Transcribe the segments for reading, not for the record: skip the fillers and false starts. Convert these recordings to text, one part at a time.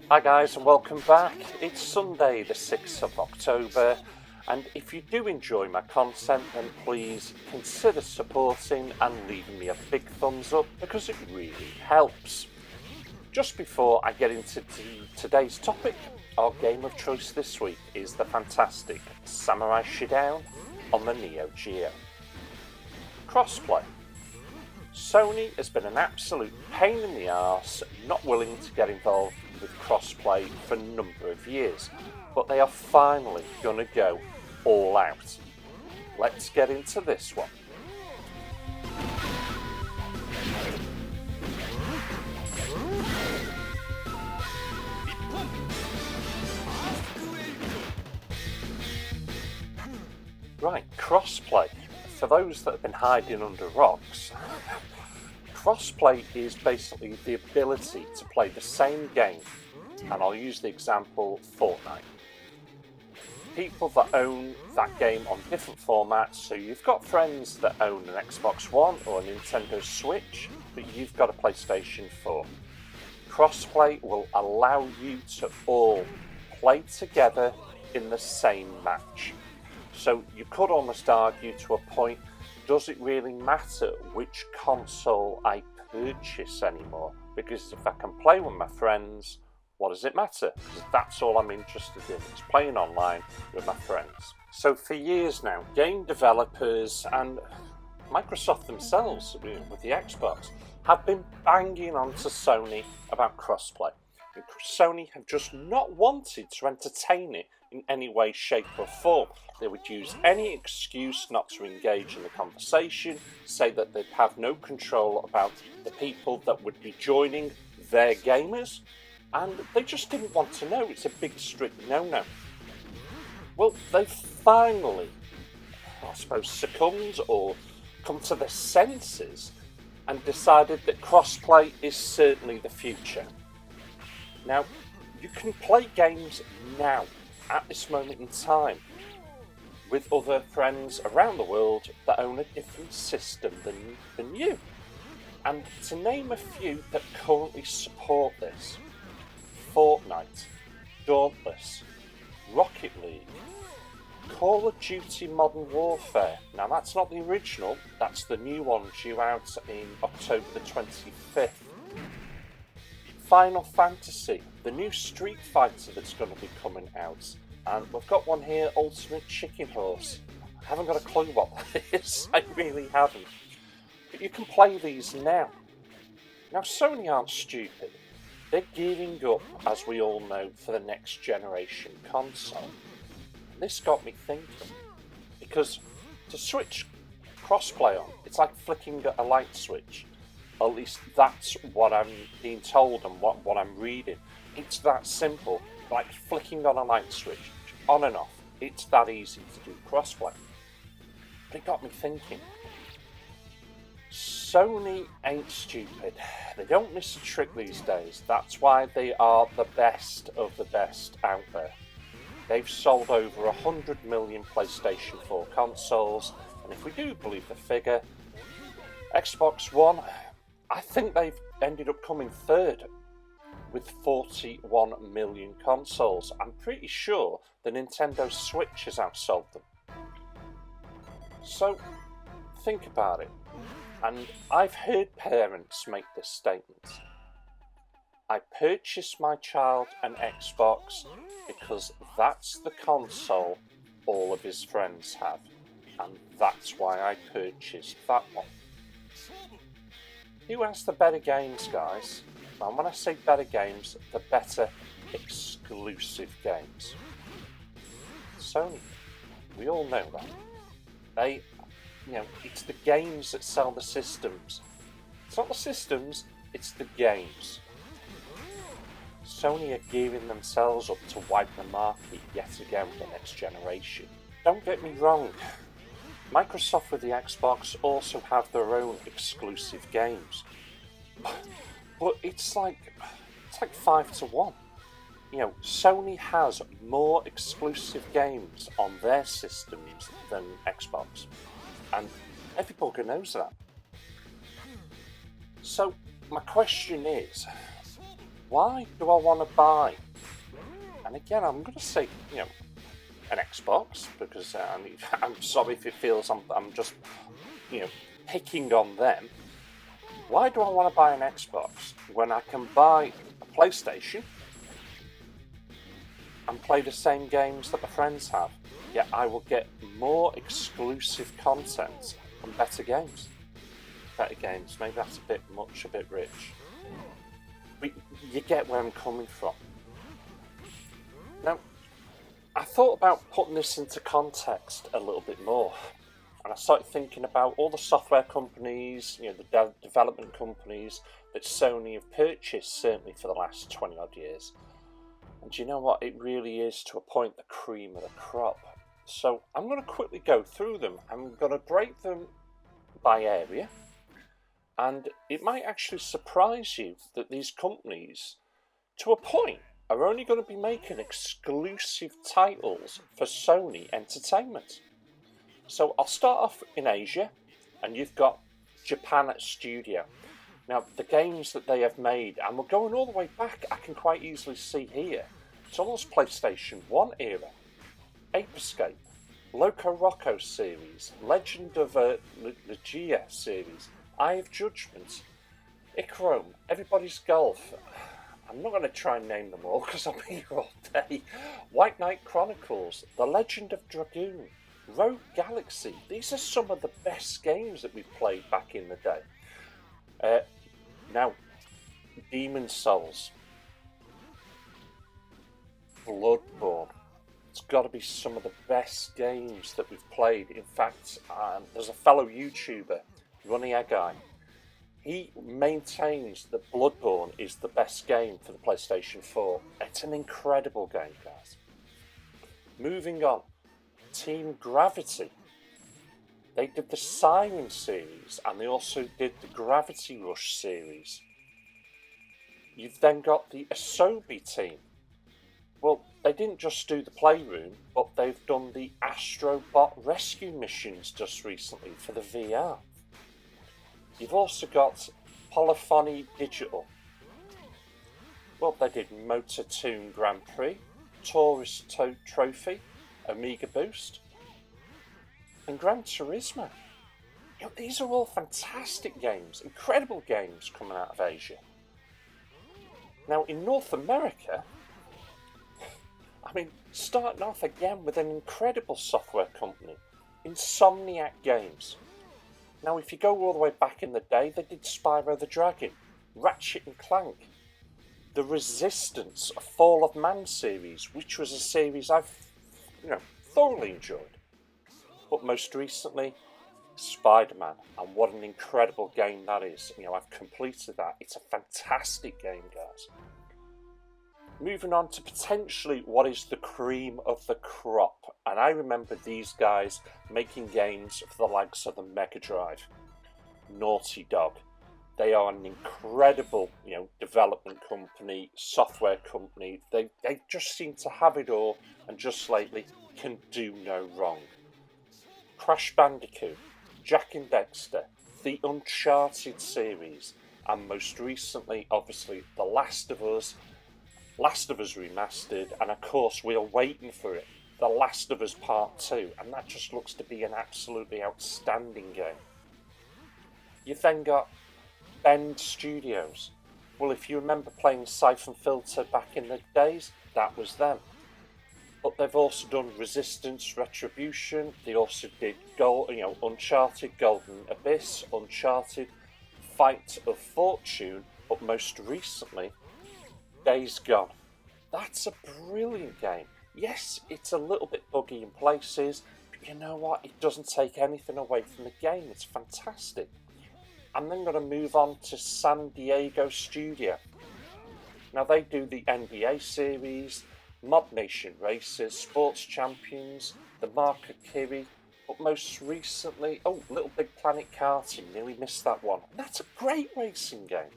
Hi guys and welcome back. It's Sunday the 6th of October, and if you do enjoy my content then please consider supporting and leaving me a big thumbs up because it really helps. Just before I get into today's topic, our game of choice this week is the fantastic Samurai Shodown on the Neo Geo. Crossplay. Sony has been an absolute pain in the arse, not willing to get involved with crossplay for a number of years, but they are finally going to go all out. Let's get into this one. Right, crossplay. For those that have been hiding under rocks, crossplay is basically the ability to play the same game, and I'll use the example Fortnite. People that own that game on different formats, so you've got friends that own an Xbox One or a Nintendo Switch, but you've got a PlayStation 4. Crossplay will allow you to all play together in the same match. So you could almost argue to a point, does it really matter which console I purchase anymore? Because if I can play with my friends, what does it matter? Because that's all I'm interested in, is playing online with my friends. So for years now, game developers and Microsoft themselves, with the Xbox, have been banging on to Sony about crossplay. And Sony have just not wanted to entertain it in any way, shape or form. They would use any excuse not to engage in the conversation, say that they'd have no control about the people that would be joining their gamers, and they just didn't want to know. It's a big, strict no-no. Well, they've finally, I suppose, succumbed or come to their senses and decided that crossplay is certainly the future. Now, you can play games now, at this moment in time, with other friends around the world that own a different system than you. And to name a few that currently support this: Fortnite, Dauntless, Rocket League, Call of Duty Modern Warfare. Now that's not the original, that's the new one due out in October the 25th. Final Fantasy, the new Street Fighter that's going to be coming out. And we've got one here, Ultimate Chicken Horse. I haven't got a clue what that is, I really haven't. But you can play these now. Now Sony aren't stupid. They're gearing up, as we all know, for the next generation console. And this got me thinking, because to switch crossplay on, it's like flicking a light switch. At least that's what I'm being told and what I'm reading. It's that simple, like flicking on a light switch, on and off. It's that easy to do crossplay. But it got me thinking. Sony ain't stupid. They don't miss a trick these days. That's why they are the best of the best out there. They've sold over 100 million PlayStation 4 consoles, and if we do believe the figure, Xbox One, I think they've ended up coming third with 41 million consoles. I'm pretty sure the Nintendo Switch has outsold them. So, think about it. And I've heard parents make this statement. I purchased my child an Xbox because that's the console all of his friends have. And that's why I purchased that one. Who has the better games, guys? And when I say better games, the better exclusive games. Sony. We all know that. It's the games that sell the systems. It's not the systems, it's the games. Sony are gearing themselves up to wipe the market yet again with the next generation. Don't get me wrong. Microsoft with the Xbox also have their own exclusive games. But it's like 5-1. Sony has more exclusive games on their systems than Xbox. And every bugger knows that. So my question is, why do I want to buy? And again, I'm going to say, an Xbox, because I'm sorry if it feels I'm just, picking on them. Why do I want to buy an Xbox when I can buy a PlayStation and play the same games that my friends have? Yet I will get more exclusive content and better games. Better games, maybe that's a bit much, a bit rich. But you get where I'm coming from. Now, I thought about putting this into context a little bit more. And I started thinking about all the software companies, the development companies that Sony have purchased, certainly for the last 20 odd years. And you know what? It really is, to a point, the cream of the crop. So I'm going to quickly go through them. I'm going to break them by area. And it might actually surprise you that these companies, to a point, are only going to be making exclusive titles for Sony Entertainment. So I'll start off in Asia, and you've got Japan Studio. Now, the games that they have made, and we're going all the way back, I can quite easily see here, it's almost PlayStation 1 era. Ape Escape, Loco Roco series, Legend of Legia series, Eye of Judgment, Ichrome, Everybody's Golf. I'm not going to try and name them all because I'll be here all day. White Knight Chronicles, The Legend of Dragoon, Rogue Galaxy. These are some of the best games that we've played back in the day. Now, Demon Souls, Bloodborne. It's got to be some of the best games that we've played. In fact, there's a fellow YouTuber, Runny Egg-Eye. He maintains that Bloodborne is the best game for the PlayStation 4. It's an incredible game, guys. Moving on, Team Gravity. They did the Siren series, and they also did the Gravity Rush series. You've then got the Asobi team. Well, they didn't just do the Playroom, but they've done the Astrobot rescue missions just recently for the VR. You've also got Polyphony Digital. Well, they did Motor Toon Grand Prix, Tourist Trophy, Amiga Boost, and Gran Turismo. These are all fantastic games, incredible games coming out of Asia. Now, in North America, starting off again with an incredible software company, Insomniac Games. Now, if you go all the way back in the day, they did Spyro the Dragon, Ratchet and Clank, the Resistance, a Fall of Man series, which was a series I've, thoroughly enjoyed. But most recently, Spider-Man, and what an incredible game that is. I've completed that. It's a fantastic game, guys. Moving on to potentially what is the cream of the crop. And I remember these guys making games for the likes of the Mega Drive. Naughty Dog. They are an incredible, development company, software company. They just seem to have it all, and just lately can do no wrong. Crash Bandicoot, Jak and Daxter, the Uncharted series, and most recently, obviously, The Last of Us Remastered, and of course we are waiting for it, The Last of Us Part 2, and that just looks to be an absolutely outstanding game. You've then got Bend Studios. Well, if you remember playing Siphon Filter back in the days, that was them. But they've also done Resistance, Retribution. They also did Uncharted, Golden Abyss, Uncharted, Fight of Fortune, but most recently, Days Gone. That's a brilliant game. Yes, it's a little bit buggy in places, but you know what? It doesn't take anything away from the game. It's fantastic. I'm then going to move on to San Diego Studio. Now, they do the NBA series, Mob Nation Racers, Sports Champions, the Marker Kiri, but most recently, Little Big Planet Karting. Nearly missed that one. That's a great racing game.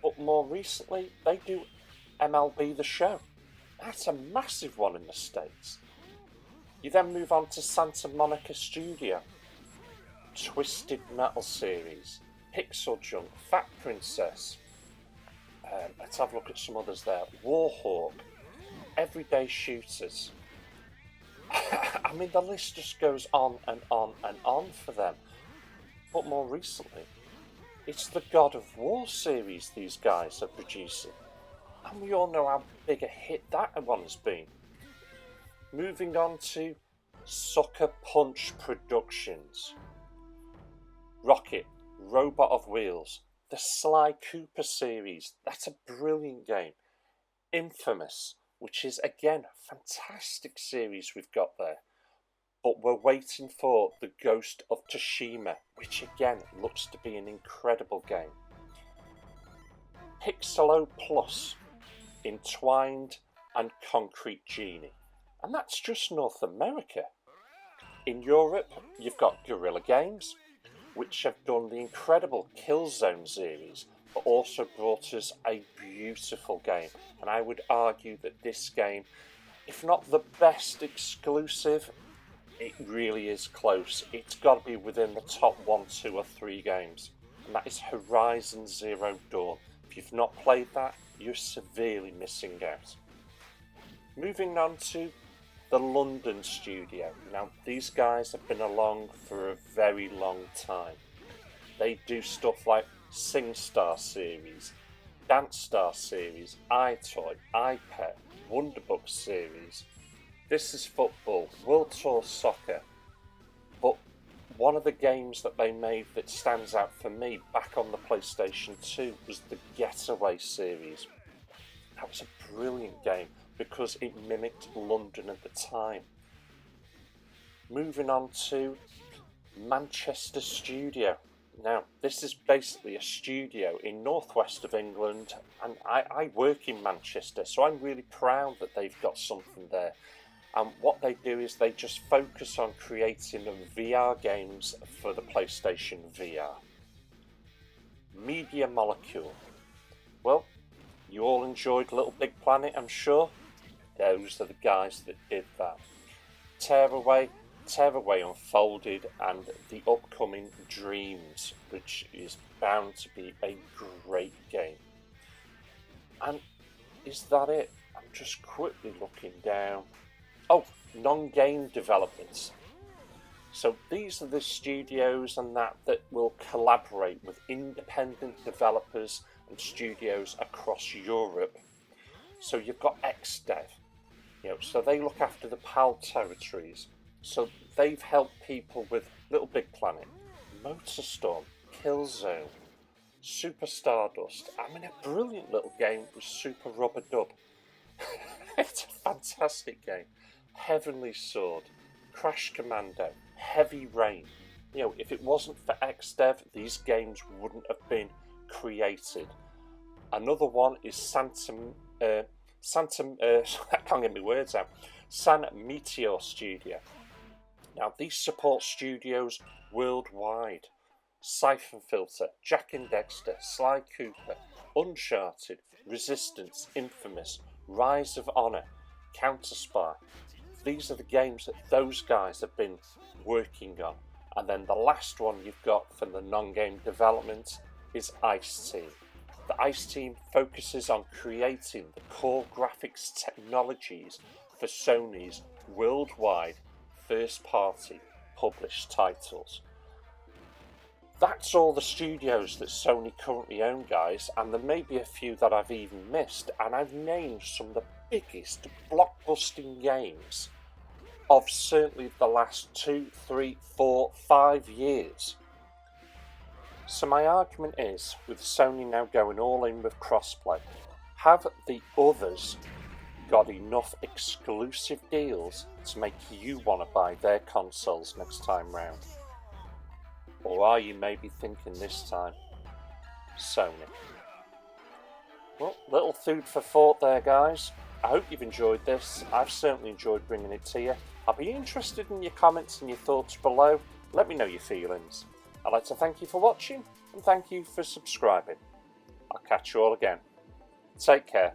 But more recently, they do MLB The Show. That's a massive one in the States. You then move on to Santa Monica Studio, Twisted Metal series, Pixel Junk, Fat Princess. Let's have a look at some others there. Warhawk, Everyday Shooters. I mean, the list just goes on and on and on for them. But more recently, it's the God of War series these guys are producing. And we all know how big a hit that one has been. Moving on to Sucker Punch Productions. Rocket, Robot of Wheels. The Sly Cooper series. That's a brilliant game. Infamous, which is again a fantastic series we've got there. But we're waiting for The Ghost of Tsushima, which again looks to be an incredible game. Pixelo Plus, Entwined and Concrete Genie. And that's just North America. In Europe, you've got Guerrilla Games, which have done the incredible Killzone series, but also brought us a beautiful game. And I would argue that this game, if not the best exclusive, it really is close. It's got to be within the top 1, 2 or 3 games. And that is Horizon Zero Dawn. If you've not played that, you're severely missing out. Moving on to the London studio. Now, these guys have been along for a very long time. They do stuff like SingStar series, Dance Star series, iToy, iPet, Wonderbook series. This is Football, World Tour Soccer. But one of the games that they made that stands out for me back on the PlayStation 2 was the Getaway series. That was a brilliant game because it mimicked London at the time. Moving on to Manchester Studio. Now, this is basically a studio in northwest of England, and I work in Manchester, so I'm really proud that they've got something there. And what they do is they just focus on creating VR games for the PlayStation VR. Media Molecule. Well, you all enjoyed Little Big Planet, I'm sure. Those are the guys that did that. Tearaway Unfolded, and the upcoming Dreams, which is bound to be a great game. And is that it? I'm just quickly looking down. Oh, non-game developments. So these are the studios and that will collaborate with independent developers and studios across Europe. So you've got XDev, so they look after the PAL territories. So they've helped people with Little Big Planet, Motorstorm, Killzone, Super Stardust. I mean, a brilliant little game with Super Rubber Dub. It's a fantastic game. Heavenly Sword, Crash Commando, Heavy Rain. If it wasn't for XDev, these games wouldn't have been created. Another one is I can't get my words out. San Meteor Studio. Now, these support studios worldwide. Siphon Filter, Jak and Dexter, Sly Cooper, Uncharted, Resistance, Infamous, Rise of Honor, Counter Spy. These are the games that those guys have been working on. And then the last one you've got from the non-game development is Ice Team. The Ice Team focuses on creating the core graphics technologies for Sony's worldwide first-party published titles. That's all the studios that Sony currently own, guys, and there may be a few that I've even missed, and I've named some of the biggest blockbusting games of certainly the last 2, 3, 4, 5 years. So my argument is, with Sony now going all in with crossplay, have the others got enough exclusive deals to make you want to buy their consoles next time round? Or are you maybe thinking this time, Sony? Well, little food for thought there, guys. I hope you've enjoyed this. I've certainly enjoyed bringing it to you. I'll be interested in your comments and your thoughts below. Let me know your feelings. I'd like to thank you for watching and thank you for subscribing. I'll catch you all again. Take care.